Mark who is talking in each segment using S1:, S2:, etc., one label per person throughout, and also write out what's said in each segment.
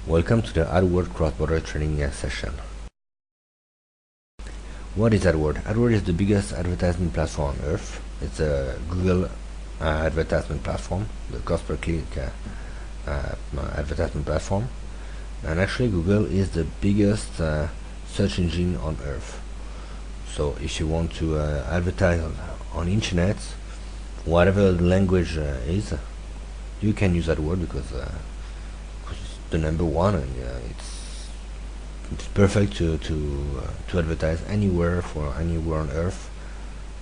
S1: Welcome to the Adwods cross-border training session. What is Adwods? Adwods is the biggest advertisement platform on earth. It's a Google advertisement platform, the cost per click advertisement platform. And actually Google is the biggest search engine on earth. So if you want to advertise on internet, whatever the language is, you can use Adwods because it's the number one, and it's perfect to advertise anywhere on earth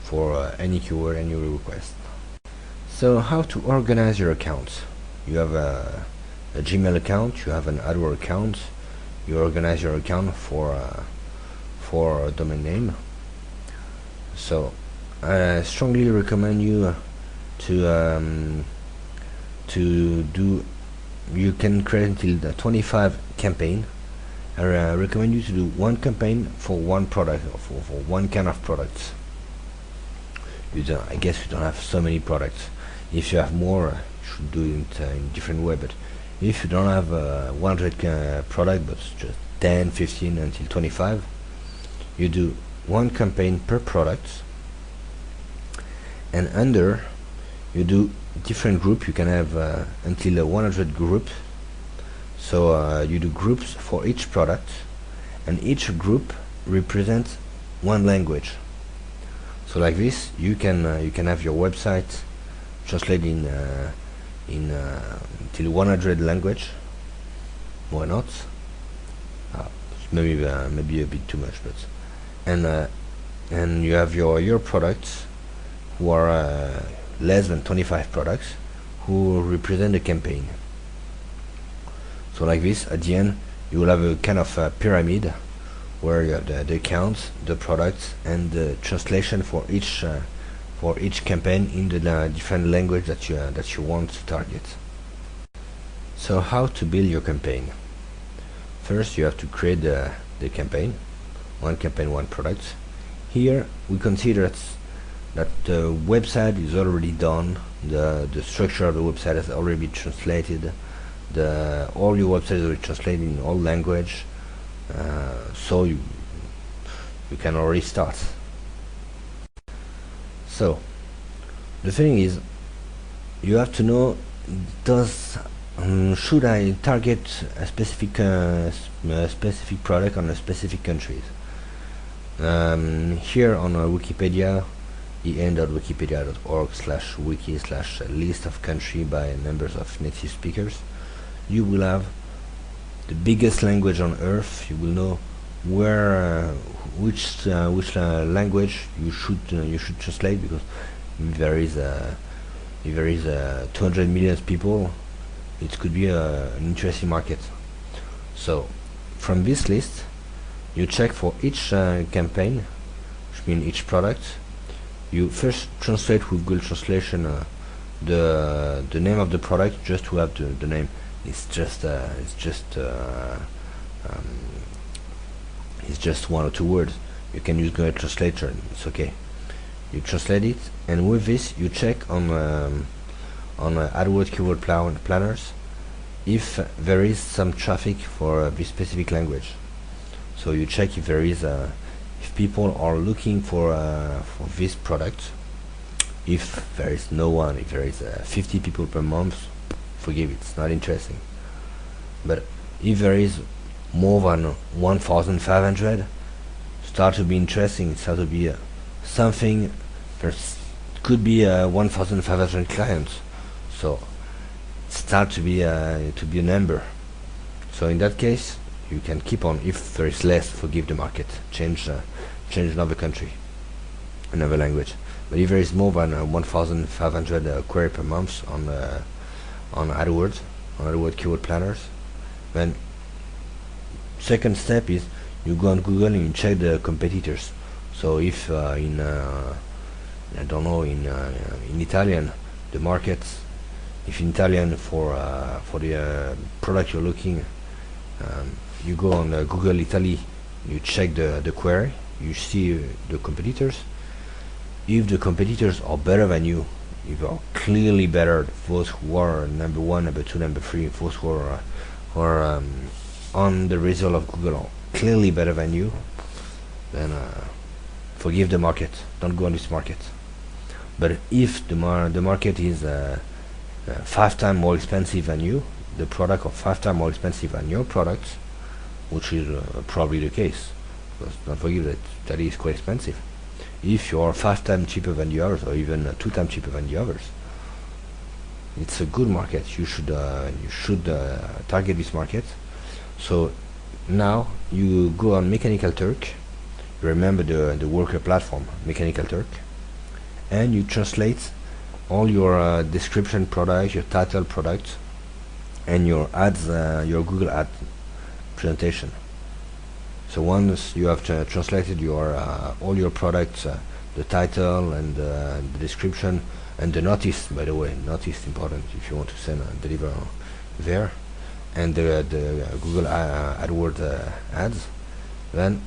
S1: for any keyword, any request. So how to organize your accounts? You have a Gmail account, you have an Adwods account. You organize your account for a domain name. So I strongly recommend you to do. You can create until the 25 campaign. I recommend you to do one campaign for one product, or for one kind of products. I guess you don't have so many products. If you have more, you should do it in a different way. But if you don't have 100 product, but just 10, 15 until 25, you do one campaign per product, and under you do different group. You can have until 100 groups. So you do groups for each product, and each group represents one language. So like this, you can have your website translated in till 100 language. Why not? Maybe a bit too much, but and you have your products who are less than 25 products who represent the campaign. So like this, at the end you will have a kind of a pyramid where you have the accounts, the products, and the translation for each campaign in the different language that you want to target. So how to build your campaign? First, you have to create the campaign, one product. Here we consider that the website is already done, the structure of the website has already been translated, all your websites are translated in all language, so you can already start. So the thing is, you have to know, should I target a specific product on a specific countries? Here on Wikipedia, en.wikipedia.org/wiki/list of country by numbers of native speakers, you will have the biggest language on earth. You will know where which language you should translate, because if there is 200 million people, it could be an interesting market. So from this list, you check for each campaign, which means each product. You first translate with Google Translation the name of the product, just to have the name. It's just one or two words. You can use Google Translator, it's okay. You translate it, and with this you check on Adwods keyword planners if there is some traffic for this specific language. So you check if there is if people are looking for this product. If there is no one, if there is 50 people per month, forgive it, it's not interesting. But if there is more than 1,500, start to be interesting. It start to be something. There could be 1,500 clients, so start to be a number. So in that case, you can keep on. If there is less, forgive the market, change another country, another language. But if there is more than 1,500 query per month on Adwods keyword planners, then second step is you go on Google and you check the competitors. So if in Italian, the markets, if in Italian for the product you're looking, you go on Google Italy, you check the query, you see the competitors. If the competitors are better than you, if are clearly better, those who are number one, number two, number three, those who are on the result of Google are clearly better than you, then forgive the market. Don't go on this market. But if the market is 5 times more expensive than you, the product of 5 times more expensive than your product, which is probably the case, because don't forget that is quite expensive. If you are 5 times cheaper than the others, or even 2 times cheaper than the others, it's a good market. You should target this market. So now you go on Mechanical Turk. You remember the worker platform, Mechanical Turk, and you translate all your description product, your title product, and your ads, your Google ad presentation. So once you have translated your all your products, the title and the description and the notice, by the way, notice important if you want to send deliver there, and the Google AdWords ads, then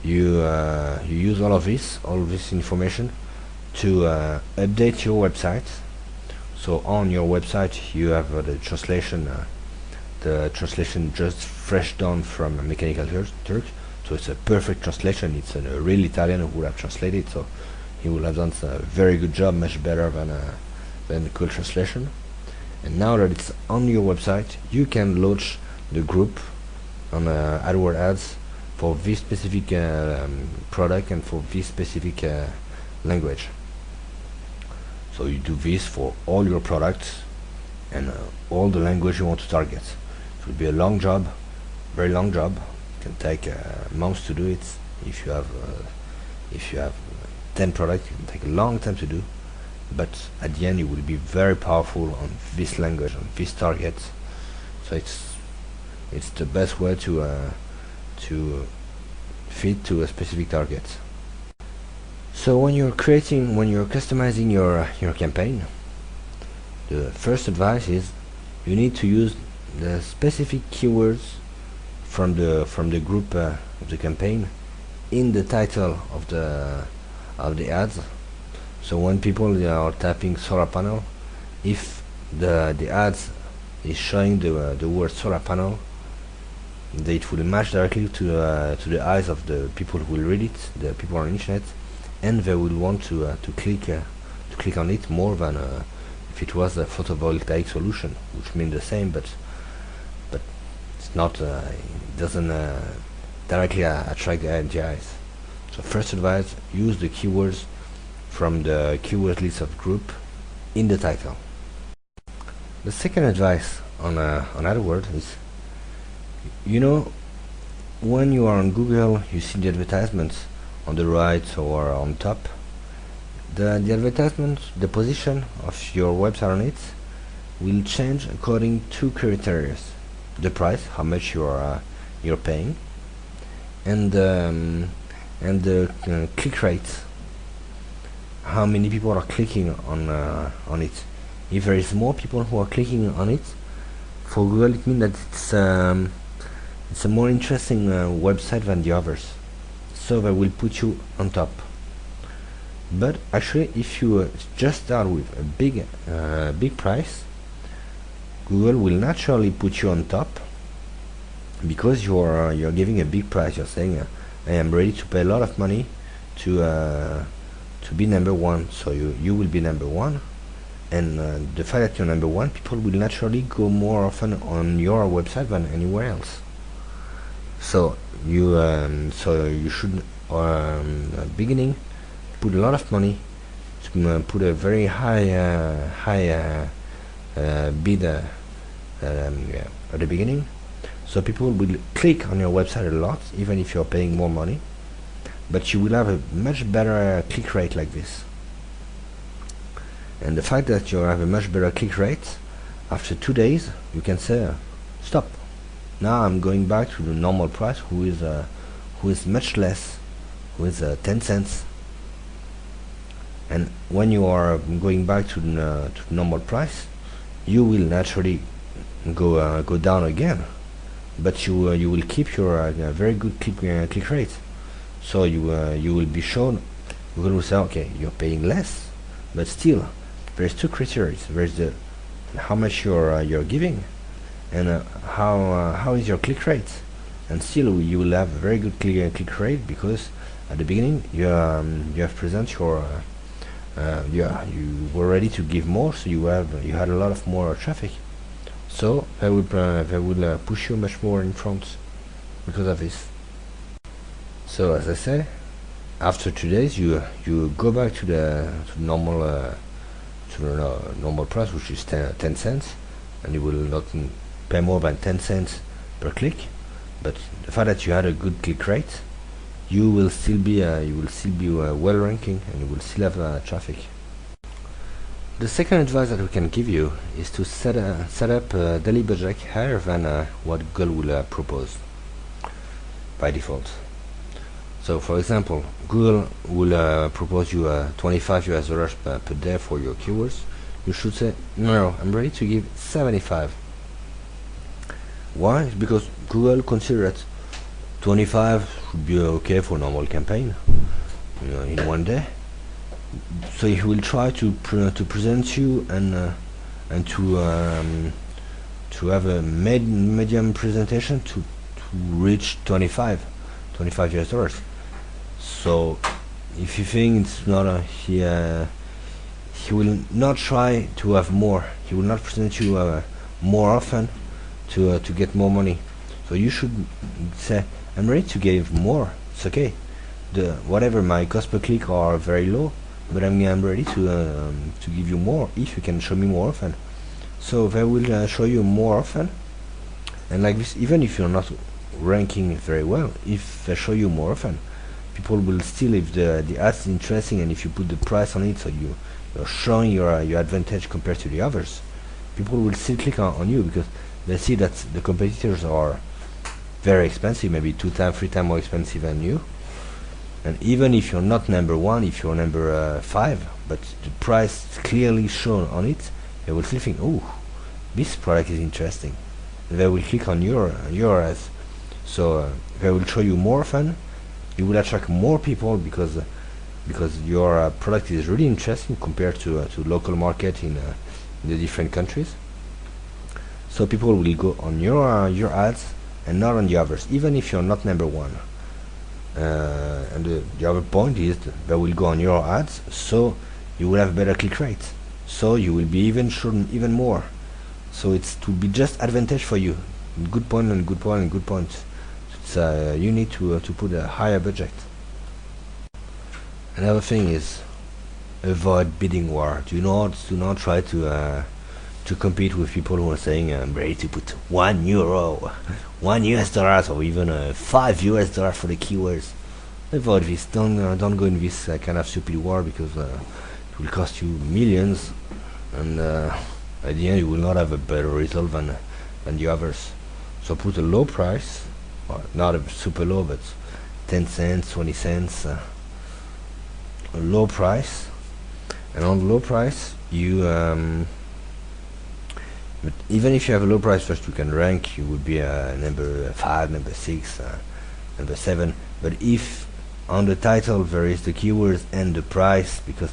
S1: you use all of this information to update your website. So on your website you have the translation just fresh done from Mechanical Turk. So it's a perfect translation. It's a real Italian who would have translated, so he will have done a very good job, much better than the Google translation. And now that it's on your website, you can launch the group on AdWords ads for this specific product and for this specific language. So you do this for all your products and all the language you want to target. It will be a long job, very long job. It can take months to do it. If you have 10 products, it can take a long time to do. But at the end, you will be very powerful on this language, on this target. So it's the best way to fit to a specific target. So when you're customizing your campaign, the first advice is you need to use the specific keywords from the group of the campaign in the title of the ads. So when people are typing solar panel, if the ads is showing the word solar panel, it will match directly to the eyes of the people who will read it, the people on the internet, and they will want to click on it more than if it was a photovoltaic solution, which means the same, but it's not. It doesn't directly attract the eyes. So first advice: use the keywords from the keyword list of group in the title. The second advice on AdWords is, when you are on Google, you see the advertisements on the right or on top. The advertisement, the position of your website on it will change according to criteria: the price, how much you're paying, and the click rate, how many people are clicking on it. If there is more people who are clicking on it, for Google it means that it's a more interesting website than the others, so they will put you on top. But actually, if you just start with a big price, Google will naturally put you on top, because you're giving a big price. You're saying, I am ready to pay a lot of money to be number one. So you will be number one, and the fact that you're number one, people will naturally go more often on your website than anywhere else. So you should beginning put a lot of money to put a very high bid at the beginning, so people will click on your website a lot, even if you're paying more money, but you will have a much better click rate like this. And the fact that you have a much better click rate, after 2 days you can say, stop, now I'm going back to the normal price, who is much less, who is 10 cents. And when you are going back to the normal price, you will naturally go down again, but you will keep your very good click rate. So you will be shown. Google will say, okay, you're paying less, but still there's two criteria. There's the how much you're giving, and how is your click rate, and still you will have a very good click rate, because at the beginning you have present your you were ready to give more, so you had a lot of more traffic, so they will push you much more in front because of this. So as I say, after 2 days you go back to the normal normal price, which is 10 cents, and you will not pay more than 10 cents per click. But the fact that you had a good click rate, you will still be well ranking, and you will still have traffic. The second advice that we can give you is to set up a daily budget higher than what Google will propose by default. So for example, Google will propose you $25 per day for your keywords. You should say, no, I'm ready to give 75. Why? Because Google considers that 25 should be okay for normal campaign, in one day. So he will try to present you and to have a medium presentation to reach $25 US. So if you think it's not he will not try to have more. He will not present you more often to get more money. So you should say, I'm ready to give more. It's okay. Whatever my cost per click are very low, but I'm ready to give you more if you can show me more often. So they will show you more often, and like this, even if you're not ranking very well, if they show you more often, people will still, if the ad is interesting and if you put the price on it, so you're showing your advantage compared to the others, people will still click on you, because they see that the competitors are very expensive, maybe 2 times, 3 times more expensive than you. And even if you're not number 1, if you're number 5, but the price is clearly shown on it, they will still think, oh, this product is interesting. They will click on your ads. So they will show you more often. You will attract more people because your product is really interesting compared to local market in the different countries. So people will go on your ads and not on the others, even if you're not number 1. And the other point is they will go on your ads, so you will have better click rate, so you will be even shown even more. So it's to be just advantage for you. Good point and good point and good point. It's you need to put a higher budget. Another thing is avoid bidding war. Do not try to compete with people who are saying I'm ready to put €1, $1 US, or even $5 US for the keywords. Avoid this. Don't go in this kind of stupid war, because it will cost you millions, and at the end you will not have a better result than the others. So put a low price, or not a super low, but 10 cents, 20 cents, a low price, and on the low price you but even if you have a low price, first you can rank, you would be number 5, number 6, number 7. But if on the title there is the keywords and the price, because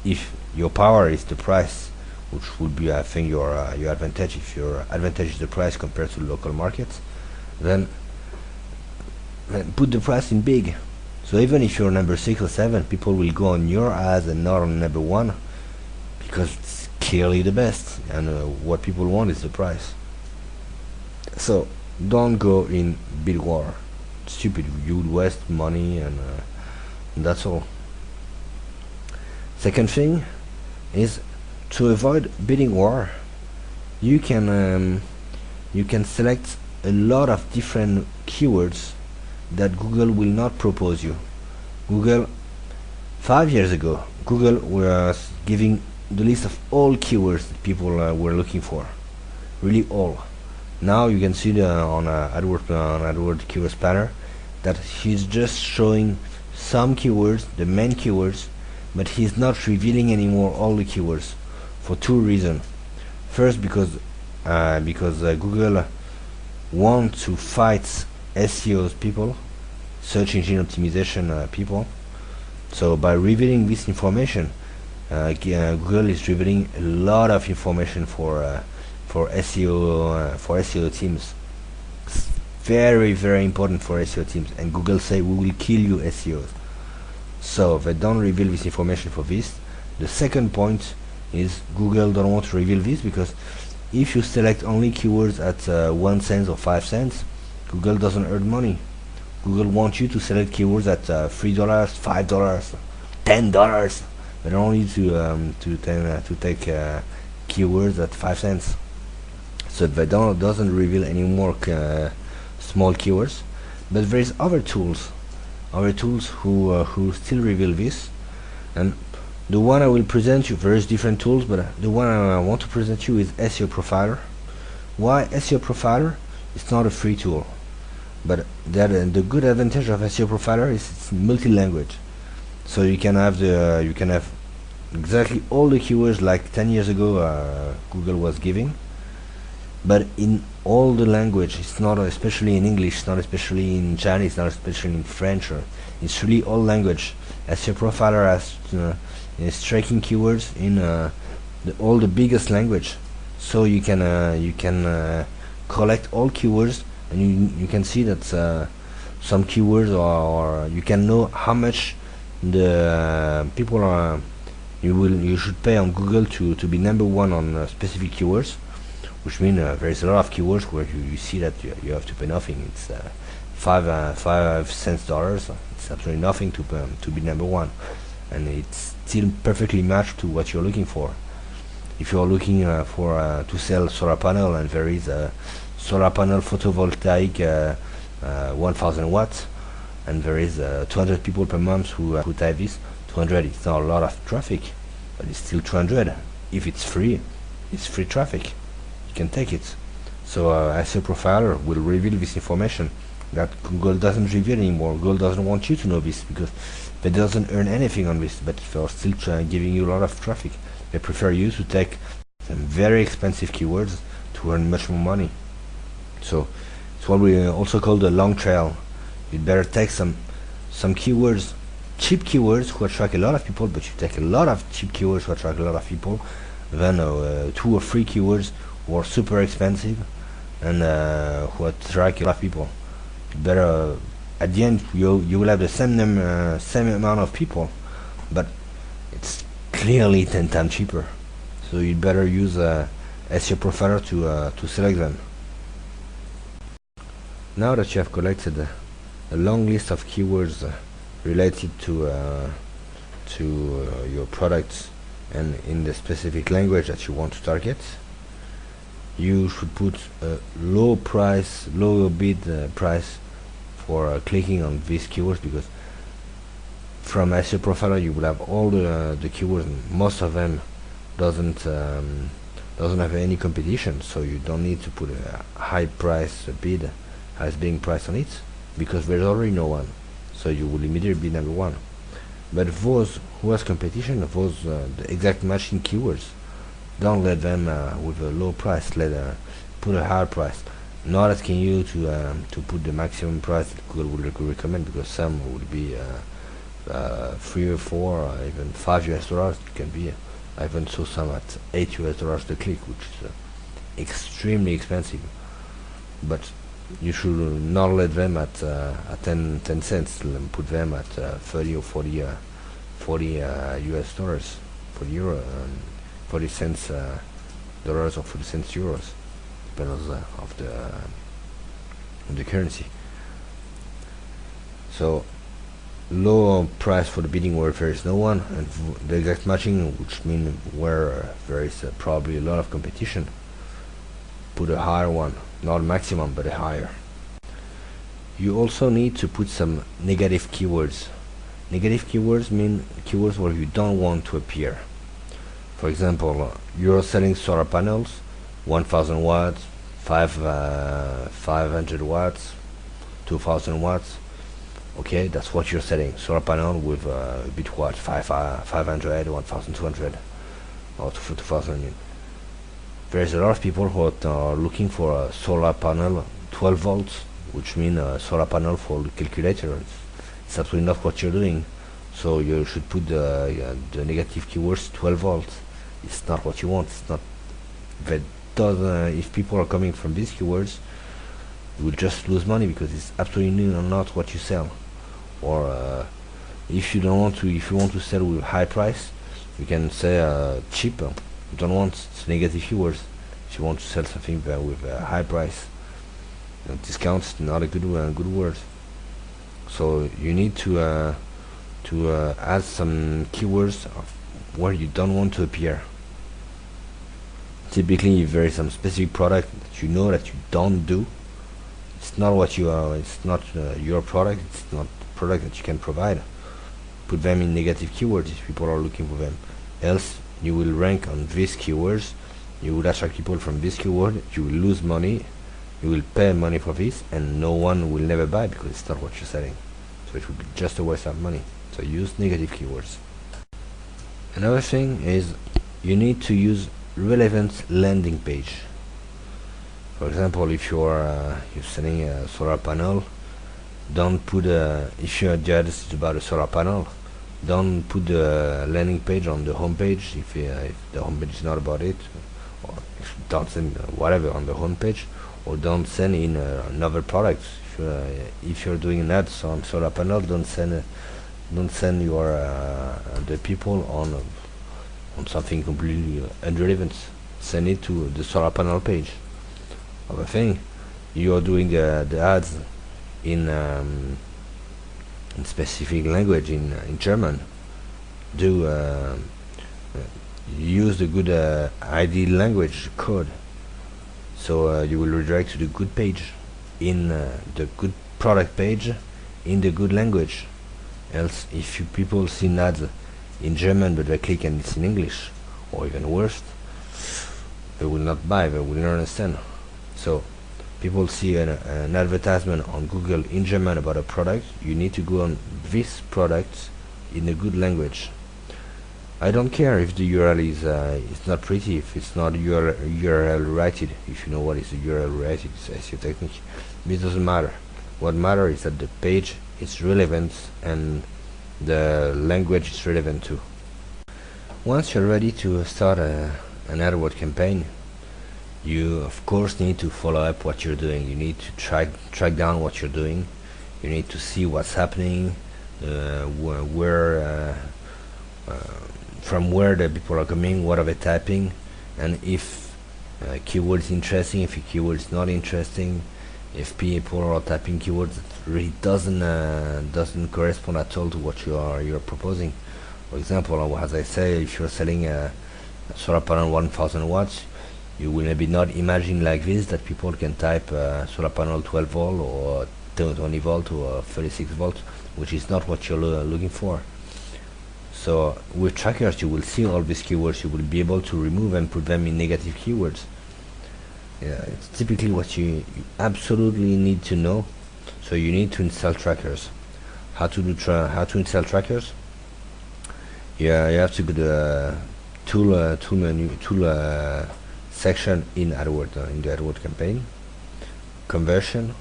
S1: if your power is the price, which would be, I think, your advantage, if your advantage is the price compared to local markets, then put the price in big. So even if you're number 6 or 7, people will go on your ads and not on number 1, because it's clearly the best, and what people want is the price. So don't go in bid war. It's stupid. You would waste money, and that's all. Second thing is to avoid bidding war. You can select a lot of different keywords that Google will not propose you. 5 years ago, Google was giving the list of all keywords that people were looking for, really all. Now you can see on Adwods keywords planner that he's just showing some keywords, the main keywords, but he's not revealing anymore all the keywords, for 2 reasons. First, because Google wants to fight SEOs people, search engine optimization people. So by revealing this information, Google is revealing a lot of information for for SEO teams. It's very important for SEO teams, and Google say we will kill you SEOs. So they don't reveal this information for this. The second point is Google don't want to reveal this because if you select only keywords at 1 cent or 5 cents, Google doesn't earn money. Google wants you to select keywords at $3, $5, $10. They don't want you to take keywords at 5 cents. So they doesn't reveal any more small keywords. But there is other tools who still reveal this. And the one I will present you, there is different tools, but the one I want to present you is SEO Profiler. Why SEO Profiler? It's not a free tool, but the good advantage of SEO Profiler is it's multi-language. So you can have exactly all the keywords like 10 years ago Google was giving, but in all the language. It's not especially in English, it's not especially in Chinese, not especially in French. It's really all language. SEO Profiler has is tracking keywords in all the biggest language, so you can collect all keywords, and you can see that some keywords or you can know how much the people are you should pay on Google to be number one on specific keywords, which means there is a lot of keywords where you see that you have to pay nothing. It's 5 cents dollars. It's absolutely nothing to be number one, and it's still perfectly matched to what you're looking for. If you're looking for to sell solar panel, and there is a solar panel photovoltaic 1000 watts, and there is 200 people per month who type this. 200, it's not a lot of traffic, but it's still 200. If it's free, it's free traffic. You can take it. So SEO Profiler will reveal this information that Google doesn't reveal anymore. Google doesn't want you to know this because they doesn't earn anything on this, but they're still giving you a lot of traffic. They prefer you to take some very expensive keywords to earn much more money. So it's what we also call the long trail. You'd better take some keywords, cheap keywords who attract a lot of people, but you take a lot of cheap keywords who attract a lot of people, than 2 or 3 keywords who are super expensive and who attract a lot of people. Better at the end you will have the same amount of people, but it's clearly 10 times cheaper. So you'd better use SEO Profiler to select them. Now that you have collected a long list of keywords related to your products and in the specific language that you want to target, you should put a low bid price for clicking on these keywords, because from SEO Profiler you will have all the keywords, and most of them doesn't have any competition, so you don't need to put a high price bid as being priced on it, because there's already no one, so you will immediately be number one. But those who has competition, those the exact matching keywords, don't let them with a low price. Put a higher price. Not asking you to put the maximum price that Google would recommend, because some will be 3 or 4 or even $5 US. It can be. I even saw some at $8 the click, which is extremely expensive. But you should not let them at 10 cents. Put them at 30 or 40 US dollars, 40 euro, 40 cents dollars or 40 cents euros, depends of the currency. So low price for the bidding where there is no one, and the exact matching, which means where there is probably a lot of competition. Put a higher one, not maximum, but a higher. You also need to put some negative keywords. Negative keywords mean keywords where you don't want to appear. For example, you're selling solar panels, 1000 watts, 500 watts, 2000 watts. Okay, that's what you're selling. Solar panel with bit watt 500, 1200, or 2000. There's a lot of people who are looking for a solar panel 12 volts, which means a solar panel for the calculator. It's absolutely not what you're doing. So you should put the negative keywords 12 volts. It's not what you want. It's not. if people are coming from these keywords, you will just lose money because it's absolutely not what you sell. Or if you don't want to, if you want to sell with high price, you can say cheap. You don't want negative keywords. If you want to sell something with a high price, discount is not a good word. So you need to add some keywords where you don't want to appear. Typically, if there is some specific product that you know that you don't do, it's not what you are. It's not your product. It's not a product that you can provide. Put them in negative keywords if people are looking for them. Else, you will rank on these keywords. You will attract people from this keyword. You will lose money. You will pay money for this, and no one will never buy because it's not what you're selling. So it will be just a waste of money. So use negative keywords. Another thing is you need to use relevant landing page. For example, if you're selling a solar panel, don't put if your ad is about a solar panel, don't put the landing page on the home page if the home page is not about it, or don't send whatever on the home page, or don't send in another product. If you're doing an ad on solar panel, don't send your the people on something completely irrelevant. Send it to the solar panel page. Other thing, you are doing the ads in specific language, in German. Use the good ID language code, so you will redirect to the good page in the good product page in the good language. Else, if people see ads in German but they click and it's in English, or even worse, they will not buy, they will not understand. So people see an advertisement on Google in German about a product, you need to go on this product in a good language. I don't care if the URL is not pretty, if it's not URL rated. If you know what is a URL rated, it's SEO technique. It doesn't matter. What matters is that the page is relevant and the language is relevant too. Once you're ready to start an AdWords campaign, you of course need to follow up what you're doing. You need to track down what you're doing. You need to see what's happening, from where the people are coming, what are they typing, and if keyword is interesting, if a keyword is not interesting, if people are typing keywords that really doesn't correspond at all to what you're proposing. For example, as I say, if you're selling a solar panel 1000 watts, you will maybe not imagine like this that people can type solar panel 12 volt or 20 volt or 36 volt, which is not what you're looking for. So with trackers, you will see all these keywords. You will be able to remove and put them in negative keywords. Yeah, it's typically what you absolutely need to know. So you need to install trackers. How to install trackers? Yeah, you have to go to the tool menu, section in AdWords, in the AdWords campaign, conversion.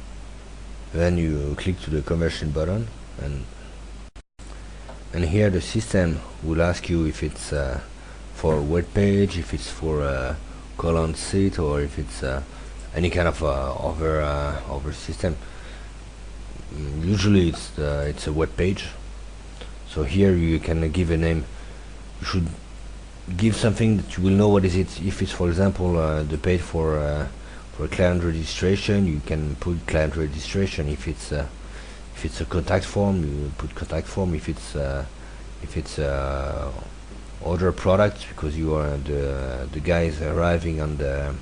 S1: Then you click to the conversion button, and here the system will ask you if it's for a web page, if it's for a colon site, or if it's any kind of other system. Usually it's a web page. So here you can give a name. You should give something that you will know what is it. If it's, for example, the page for client registration, you can put client registration. If it's a contact form, you put contact form. If it's order product, because you are the guy is arriving on the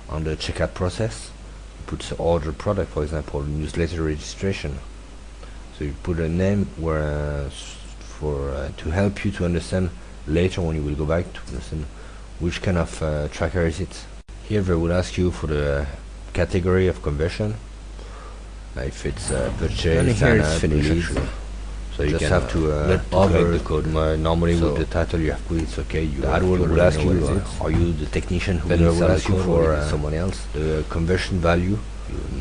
S1: checkout process, you put order product, for example, newsletter registration. So you put a name where to help you to understand later when you will go back to understand which kind of tracker is it. Here they will ask you for the category of conversion. If it's purchase, and here it's finished. So you just have to overwrite the code. Normally with the title you have put it's okay. The AdWords will ask you, are you the technician who will ask you for someone else? The conversion value.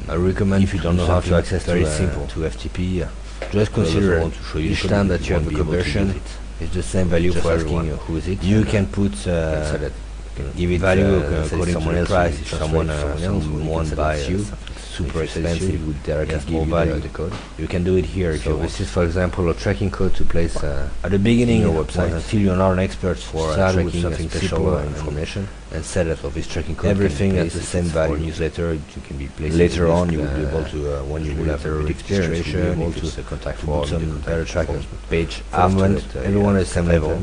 S1: I recommend if you don't know how to access very simple to FTP. Just consider each time that you have a conversion, it's the same value for asking who is it. You can put give it value according to the price. If someone won't buy you super expensive, it would directly give you the code. You can do it here if you want. This is, for example, a tracking code to place at the beginning of your website until you're not an expert for tracking something special information and set up of this tracking code. Everything has the same value. Newsletter, you can be placed later on. You will be able to when you will have a registration, you will be able to contact for some better tracker page. Everyone has the same level.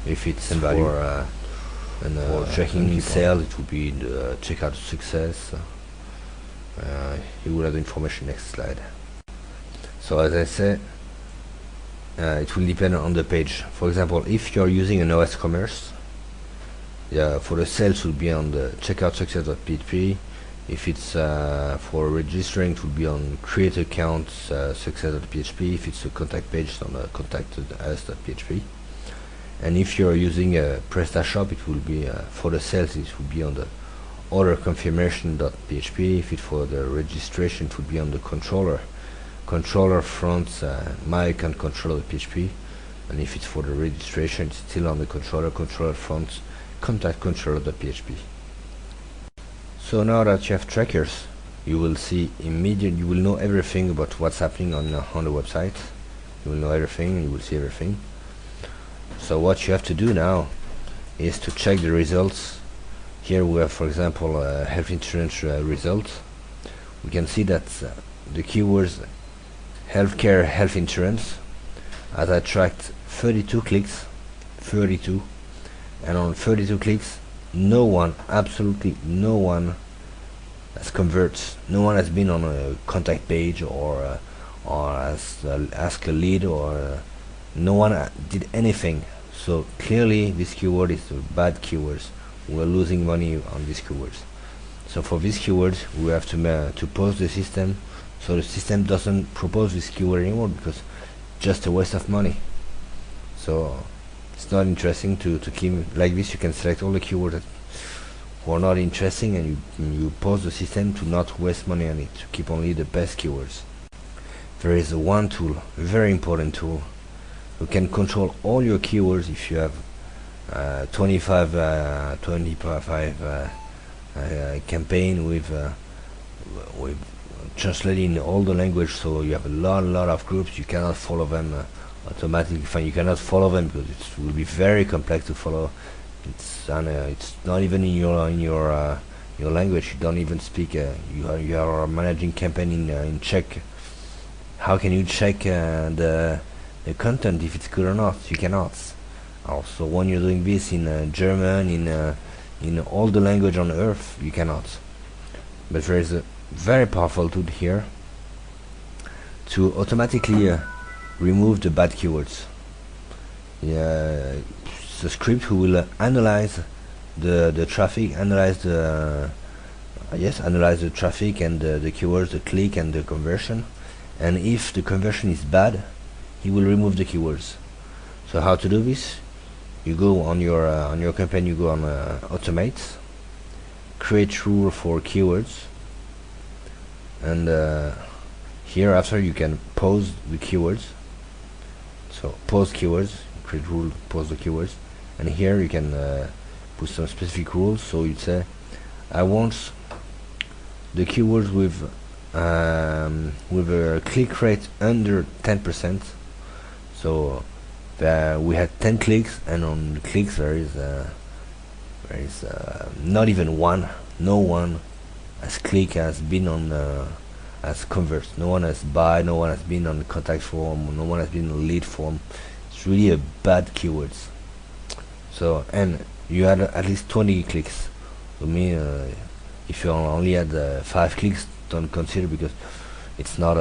S1: If it's for tracking sales, it will be the checkout success. You will have the information next slide. So as I said, it will depend on the page. For example, if you're using an OS commerce, for the sales will be on the checkout success.php. If it's for registering, it will be on create account success.php. If it's a contact page, it's on the contacted.us.php. And if you're using a PrestaShop, it will be for the sales, it will be on the order confirmation.php. If it's for the registration, it would be on the controller front my account controller.php. And if it's for the registration, it's still on the controller front contact controller.php. So now that you have trackers, you will see immediately, you will know everything about what's happening on the website. You will know everything, you will see everything. So what you have to do now is to check the results. Here we have, for example, health insurance results. We can see that the keywords healthcare, health insurance has attracted 32 clicks, 32, and on 32 clicks, no one, absolutely no one, has converted. No one has been on a contact page or has asked a lead, or no one did anything. So clearly this keyword is a bad keywords. We're losing money on these keywords. So for these keywords we have to pause the system, so the system doesn't propose this keyword anymore, because just a waste of money. So it's not interesting to keep like this. You can select all the keywords that who are not interesting, and you pause the system to not waste money on it, to keep only the best keywords. There is one tool, a very important tool. You can control all your keywords if you have 25 campaign with translating all the language, so you have a lot of groups. You cannot follow them automatically. You cannot follow them because it will be very complex to follow. It's not even in your language. You don't even speak. You are managing campaign in Czech. How can you check the content if it's good or not? You cannot. Also, when you're doing this in German, in all the language on earth, you cannot. But there is a very powerful tool here to automatically remove the bad keywords. It's a script who will analyze the traffic, analyze the traffic and the keywords, the click and the conversion. And if the conversion is bad, he will remove the keywords. So how to do this? You go on your campaign, you go on automate, create rule for keywords, and here after you can pause the keywords. So pause keywords, create rule, pause the keywords, and here you can put some specific rules. So you'd say, I want the keywords with a click rate under 10%. So we had 10 clicks, and on the clicks there is not even one. No one has been on as converts. No one has buy. No one has been on the contact form. No one has been on the lead form. It's really a bad keywords. So, and you had at least 20 clicks. To me, if you only had 5 clicks, don't consider, because it's not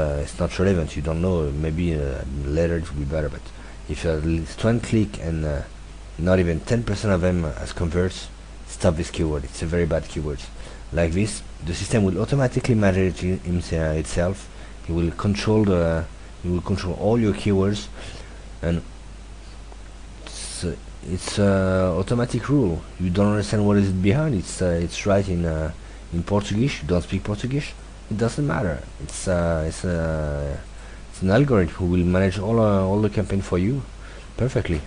S1: relevant. You don't know. Maybe later it will be better. But if you have at least 20 click and not even 10% of them as converts, stop this keyword. It's a very bad keyword. Like this, the system will automatically manage itself. It will control all your keywords, and it's automatic rule. You don't understand what is behind. It's right in Portuguese. You don't speak Portuguese. It doesn't matter. It's an algorithm who will manage all the campaign for you perfectly.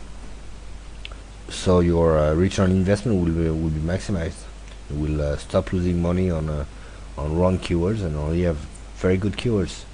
S1: so your return on investment will be maximized. You will stop losing money on wrong keywords and only have very good keywords.